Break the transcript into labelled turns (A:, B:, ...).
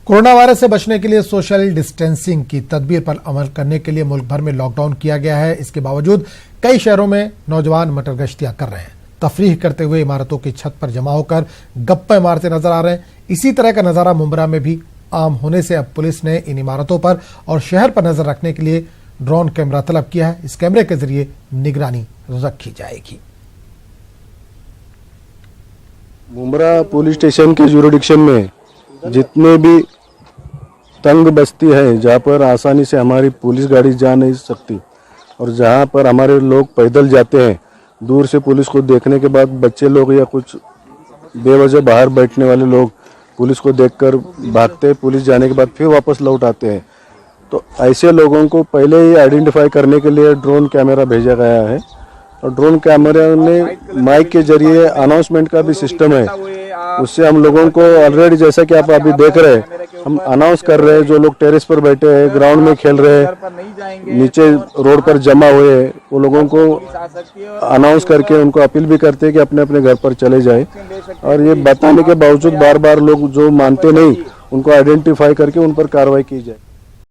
A: Corona virus से बचने के लिए सोशल डिस्टेंसिंग की तदबीर पर अमल करने के लिए मुल्क भर में लॉकडाउन किया गया है। इसके बावजूद कई शहरों में नौजवान मटर गश्तियां कर रहे हैं, तफरीह करते हुए इमारतों की छत पर जमा होकर गप्पे मारते नजर आ रहे हैं। इसी तरह का नजारा मुंब्रा में भी आम होने से अब पुलिस ने इन इमारतों पर और शहर पर नजर रखने के लिए ड्रोन कैमरा तलब किया है। इस कैमरे के जरिए निगरानी रखी जाएगी।
B: मुंब्रा पुलिस स्टेशन के जुरिडिक्शन में जितने भी तंग बस्ती है, जहाँ पर आसानी से हमारी पुलिस गाड़ी जा नहीं सकती और जहाँ पर हमारे लोग पैदल जाते हैं, दूर से पुलिस को देखने के बाद बच्चे लोग या कुछ बेवजह बाहर बैठने वाले लोग पुलिस को देखकर भागते, पुलिस जाने के बाद फिर वापस लौट आते हैं। तो ऐसे लोगों को पहले ही आइडेंटिफाई करने के लिए ड्रोन कैमरा भेजा गया है और ड्रोन कैमरे में माइक के जरिए अनाउंसमेंट का भी सिस्टम है। उससे हम लोगों को ऑलरेडी, जैसा कि आप अभी देख रहे हैं, हम अनाउंस कर रहे हैं। जो लोग टेरेस पर बैठे हैं, ग्राउंड में खेल रहे हैं, नीचे रोड पर जमा हुए हैं, वो लोगों को अनाउंस करके उनको अपील भी करते हैं कि अपने अपने घर पर चले जाए। और ये बताने के बावजूद बार बार लोग जो मानते नहीं, उनको आइडेंटिफाई करके उन पर कार्रवाई की जाए।